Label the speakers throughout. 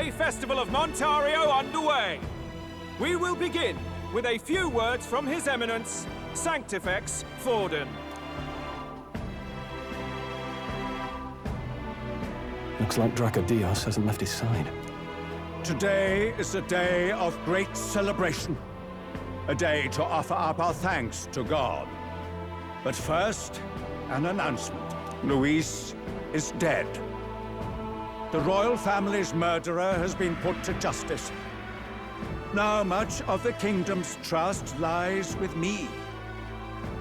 Speaker 1: holiday festival of Montario underway. We will begin with a few words from His Eminence, Sanctifex Forden.
Speaker 2: Looks like Dracodios hasn't left his side.
Speaker 3: Today is a day of great celebration. A day to offer up our thanks to God. But first, an announcement. Luis is dead. The royal family's murderer has been put to justice. Now much of the kingdom's trust lies with me.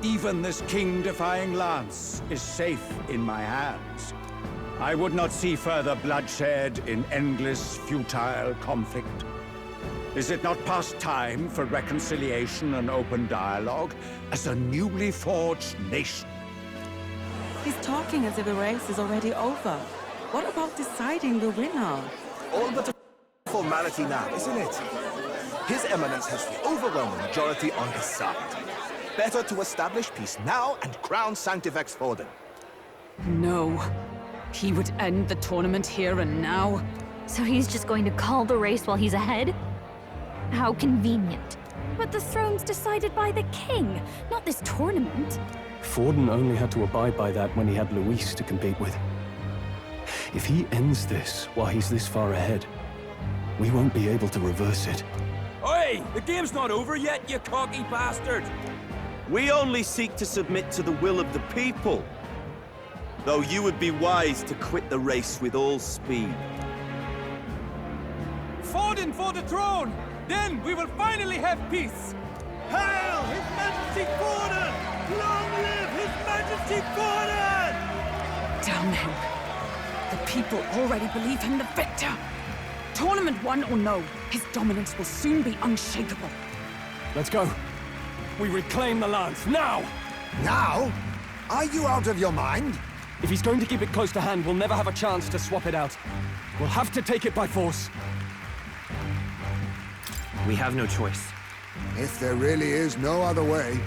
Speaker 3: Even this king-defying lance is safe in my hands. I would not see further bloodshed in endless, futile conflict. Is it not past time for reconciliation and open dialogue as a newly forged nation?
Speaker 4: He's talking as if the race is already over. What about deciding the winner?
Speaker 5: All but a formality now, isn't it? His Eminence has the overwhelming majority on his side. Better to establish peace now and crown Sanctifex Forden.
Speaker 6: No. He would end the tournament here and now.
Speaker 7: So he's just going to call the race while he's ahead? How convenient. But the throne's decided by the king, not this tournament.
Speaker 2: Forden only had to abide by that when he had Luis to compete with. If he ends this while he's this far ahead, we won't be able to reverse it.
Speaker 1: Oi! The game's not over yet, you cocky bastard!
Speaker 8: We only seek to submit to the will of the people. Though you would be wise to quit the race with all speed.
Speaker 1: Forden for the throne! Then we will finally have peace!
Speaker 8: Hail His Majesty Forden! Long live His Majesty Forden!
Speaker 6: Damn him. The people already believe him the victor. Tournament won or no, his dominance will soon be unshakable.
Speaker 2: Let's go. We reclaim the lance, now!
Speaker 5: Now? Are you out of your mind?
Speaker 2: If he's going to keep it close to hand, we'll never have a chance to swap it out. We'll have to take it by force.
Speaker 1: We have no choice.
Speaker 5: If there really is no other way.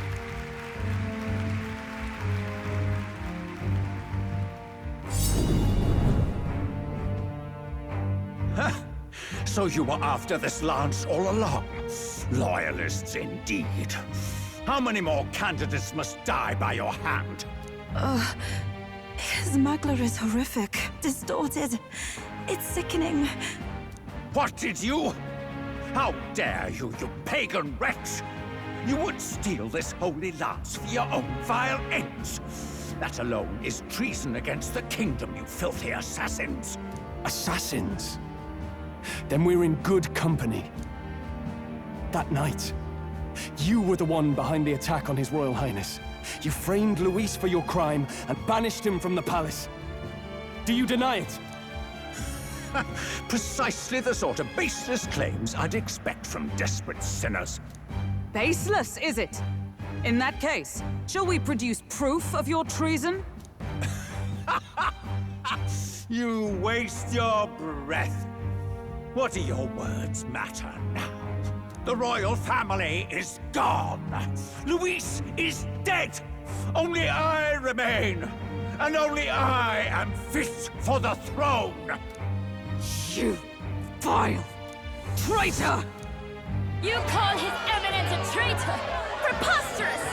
Speaker 3: So you were after this lance all along? Loyalists indeed. How many more candidates must die by your hand?
Speaker 4: His smuggler is horrific, distorted. It's sickening.
Speaker 3: What did you? How dare you, you pagan wretch! You would steal this holy lance for your own vile ends. That alone is treason against the kingdom, you filthy assassins.
Speaker 2: Assassins? Then we're in good company. That night, you were the one behind the attack on His Royal Highness. You framed Luis for your crime and banished him from the palace. Do you deny it?
Speaker 3: Precisely the sort of baseless claims I'd expect from desperate sinners.
Speaker 6: Baseless, is it? In that case, shall we produce proof of your treason?
Speaker 3: You waste your breath. What do your words matter now? The royal family is gone. Luis is dead. Only I remain. And only I am fit for the throne.
Speaker 6: You vile traitor!
Speaker 7: You call His Eminence a traitor? Preposterous!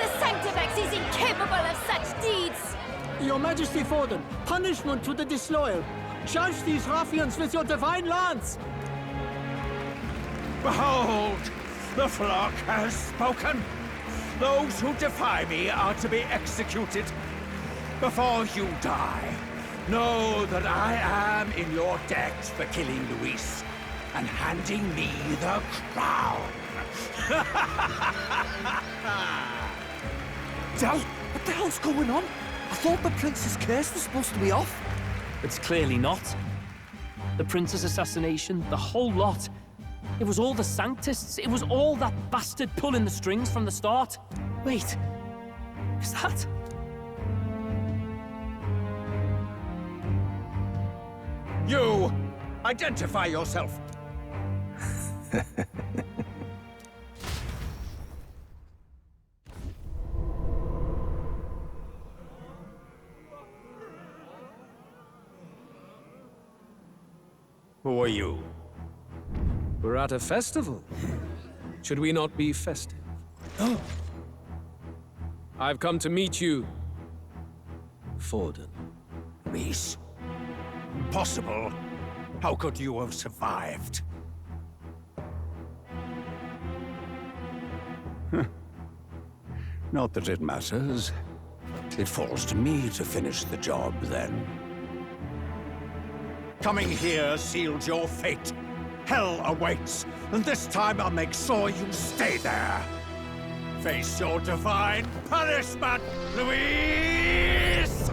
Speaker 7: The Sanctifex is incapable of such deeds!
Speaker 9: Your Majesty Forden, punishment to the disloyal. Judge these ruffians with your divine lance!
Speaker 3: Behold, the flock has spoken. Those who defy me are to be executed. Before you die, know that I am in your debt for killing Luis and handing me the crown.
Speaker 5: Del, what the hell's going on? I thought the prince's curse was supposed to be off.
Speaker 10: It's clearly not. The prince's assassination, the whole lot. It was all the Sanctists. It was all that bastard pulling the strings from the start. Wait, is that...
Speaker 3: You! Identify yourself! Who are you?
Speaker 11: We're at a festival. Should we not be festive? Oh. I've come to meet you, Forden.
Speaker 3: Rhys? Impossible. How could you have survived? Not that it matters. It falls to me to finish the job, then. Coming here sealed your fate. Hell awaits, and this time I'll make sure you stay there. Face your divine punishment, Louise!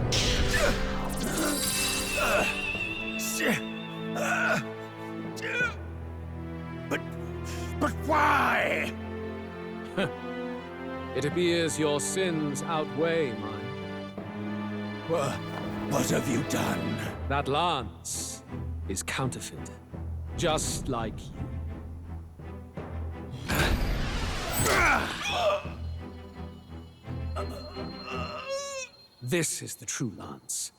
Speaker 3: But why?
Speaker 11: It appears your sins outweigh mine.
Speaker 3: What have you done?
Speaker 11: That lance is counterfeit, just like you. This is the true lance.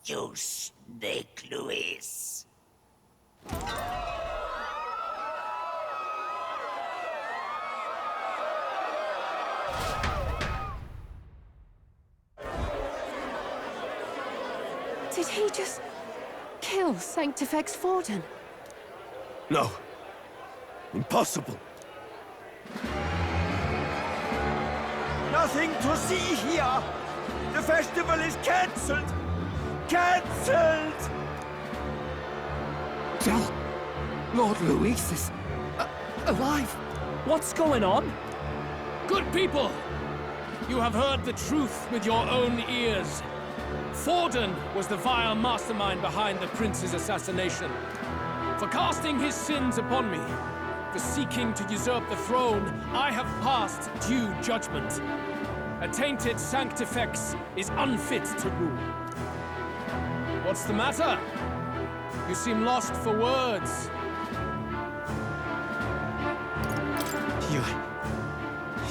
Speaker 3: You snake, Louise.
Speaker 6: Did he just kill Sanctifex Forden?
Speaker 8: No. Impossible.
Speaker 1: Nothing to see here! The festival is cancelled! Cancelled!
Speaker 9: Lord Louis is alive.
Speaker 10: What's going on? Good people! You have heard the truth with your own ears. Forden was the vile mastermind behind the prince's assassination. For casting his sins upon me, for seeking to usurp the throne, I have passed due judgment. A tainted Sanctifex is unfit to rule. What's the matter? You seem lost for words.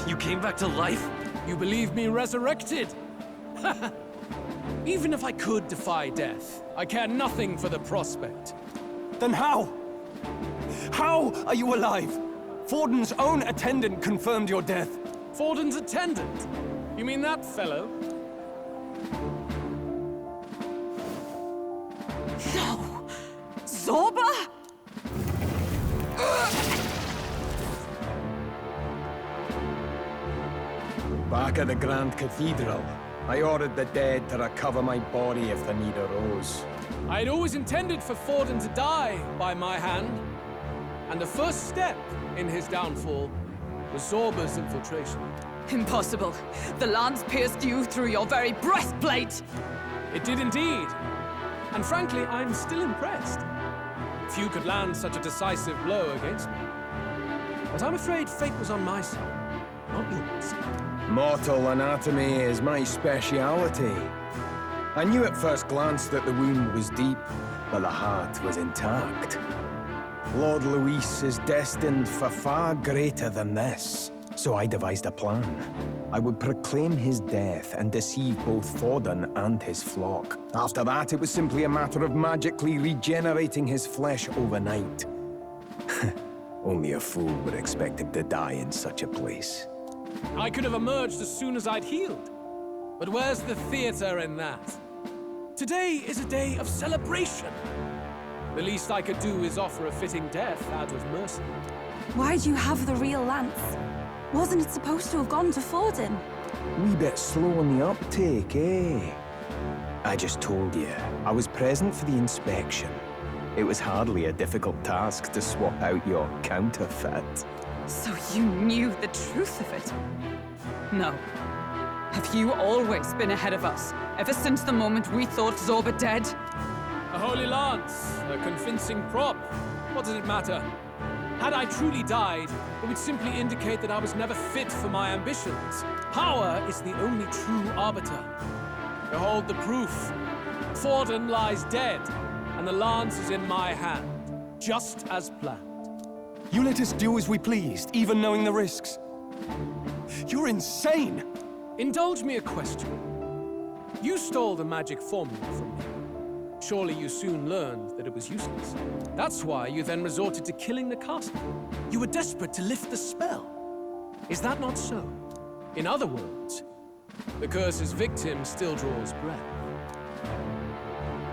Speaker 11: You came back to life?
Speaker 10: You believe me resurrected? Even if I could defy death, I care nothing for the prospect.
Speaker 2: Then how? How are you alive? Forden's own attendant confirmed your death.
Speaker 10: Forden's attendant? You mean that fellow?
Speaker 6: No! Zorba?
Speaker 2: Back at the Grand Cathedral, I ordered the dead to recover my body if the need arose.
Speaker 10: I had always intended for Forden to die by my hand. And the first step in his downfall was Zorba's infiltration.
Speaker 6: Impossible. The lance pierced you through your very breastplate!
Speaker 10: It did indeed. And frankly, I'm still impressed. Few could land such a decisive blow against me. But I'm afraid fate was on my side, not yours.
Speaker 2: Mortal anatomy is my speciality. I knew at first glance that the wound was deep, but the heart was intact. Lord Louis is destined for far greater than this, so I devised a plan. I would proclaim his death and deceive both Forden and his flock. After that, it was simply a matter of magically regenerating his flesh overnight. Only a fool would expect him to die in such a place.
Speaker 10: I could have emerged as soon as I'd healed. But where's the theater in that? Today is a day of celebration. The least I could do is offer a fitting death out of mercy.
Speaker 12: Why'd you have the real lance? Wasn't it supposed to have gone to Forden?
Speaker 2: Wee bit slow on the uptake, eh? I just told you, I was present for the inspection. It was hardly a difficult task to swap out your counterfeit.
Speaker 6: So you knew the truth of it? No. Have you always been ahead of us? Ever since the moment we thought Zorba dead?
Speaker 10: A holy lance, a convincing prop. What does it matter? Had I truly died, it would simply indicate that I was never fit for my ambitions. Power is the only true arbiter. Behold the proof. Forden lies dead, and the lance is in my hand, just as planned.
Speaker 2: You let us do as we pleased, even knowing the risks. You're insane!
Speaker 11: Indulge me a question. You stole the magic formula from me. Surely you soon learned that it was useless. That's why you then resorted to killing the caster. You were desperate to lift the spell. Is that not so? In other words, the curse's victim still draws breath.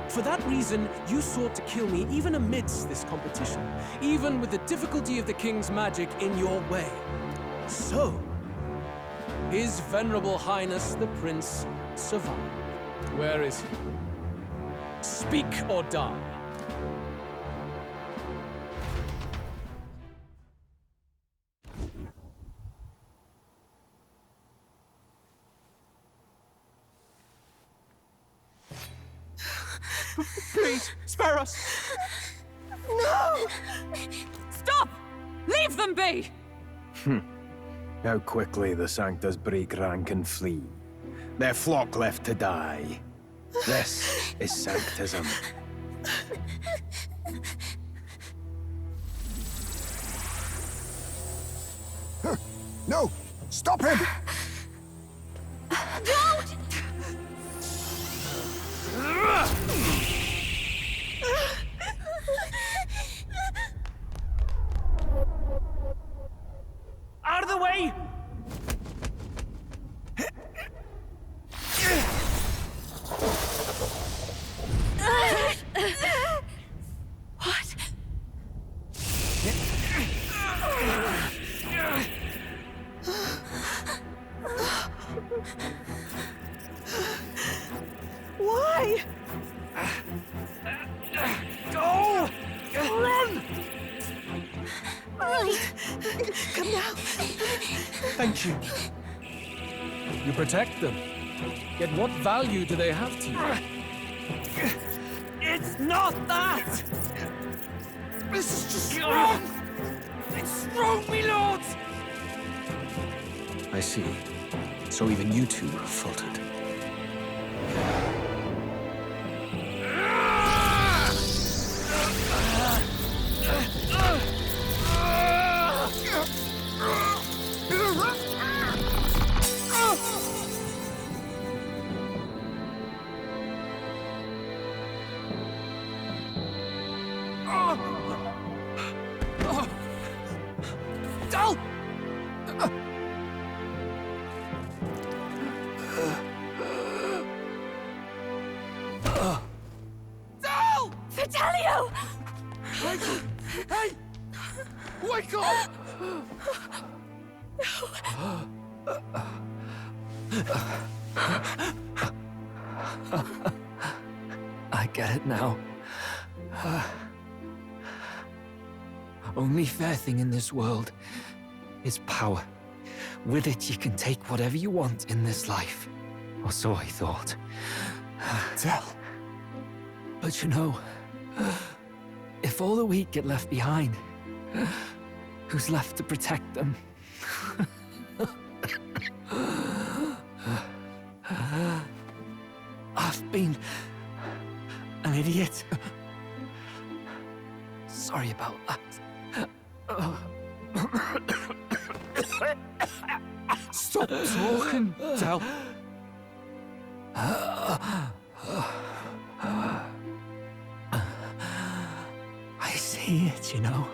Speaker 11: For that reason, you sought to kill me even amidst this competition, even with the difficulty of the king's magic in your way. So, His Venerable Highness the Prince survived. Where is he? Speak or die.
Speaker 2: Please, spare us!
Speaker 6: No! Stop! Leave them be!
Speaker 13: How quickly the Sanctus break rank and flee. Their flock left to die. This is Sanctism.
Speaker 14: No! Stop him!
Speaker 6: Don't!
Speaker 10: Out of the way!
Speaker 6: What?
Speaker 12: Why?
Speaker 10: Go! Run!
Speaker 12: Come now.
Speaker 11: Thank you. You protect them. Yet what value do they have to you?
Speaker 10: It's not that! This is just wrong! It's wrong, me lords!
Speaker 2: I see. So even you two have faltered.
Speaker 10: Dal! Dal!
Speaker 6: Fidelio!
Speaker 10: Hey! Wake up!
Speaker 2: I get it now. Only fair thing in this world is power. With it, you can take whatever you want in this life. Or so I thought.
Speaker 14: Tell.
Speaker 2: But you know, if all the weak get left behind, who's left to protect them? I've been an idiot. Sorry about that.
Speaker 14: Stop talking, Del.
Speaker 2: I see it, you know.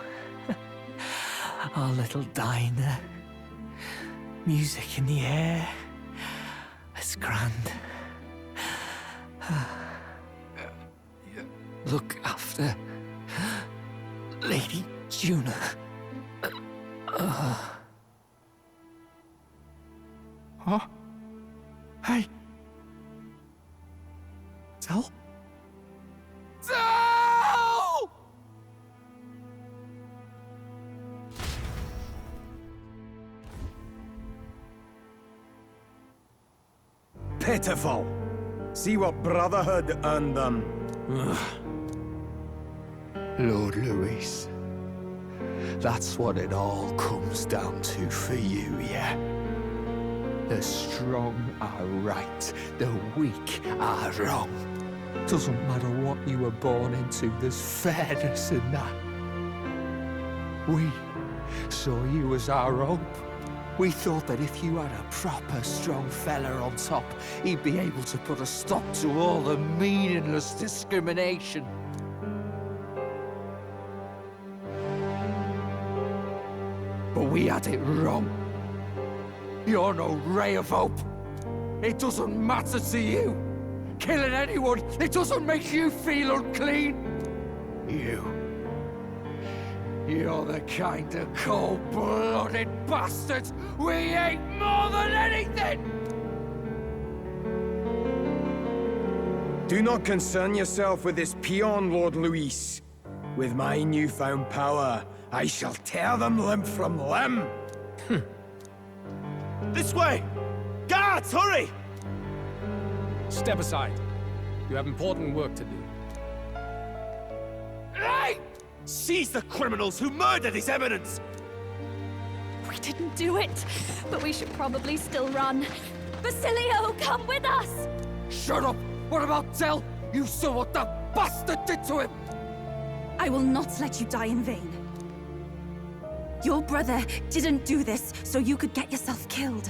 Speaker 2: Our little diner. Music in the air. It's grand. Look after Lady Juna.
Speaker 14: Huh? Hey. Del?
Speaker 10: Dal!
Speaker 13: Pitiful. See what Brotherhood earned them.
Speaker 14: Lord Louis. That's what it all comes down to for you, yeah? The strong are right, the weak are wrong. Doesn't matter what you were born into, there's fairness in that. We saw you as our hope, We thought that if you had a proper strong fella on top, he'd be able to put a stop to all the meaningless discrimination. But we had it wrong. You're no ray of hope. It doesn't matter to you. Killing anyone, it doesn't make you feel unclean. You're the kind of cold-blooded bastard we hate more than anything!
Speaker 2: Do not concern yourself with this peon, Lord Luis. With my newfound power, I shall tear them limb from limb.
Speaker 8: This way! Guards, hurry!
Speaker 11: Step aside. You have important work to do.
Speaker 8: Hey! Seize the criminals who murdered His Eminence!
Speaker 7: We didn't do it, but we should probably still run. Basilio, come with us!
Speaker 14: Shut up! What about Del? You saw what that bastard did to him!
Speaker 12: I will not let you die in vain. Your brother didn't do this so you could get yourself killed.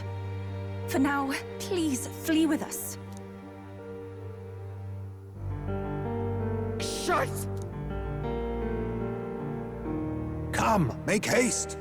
Speaker 12: For now, please flee with us.
Speaker 14: Shite!
Speaker 5: Come, make haste!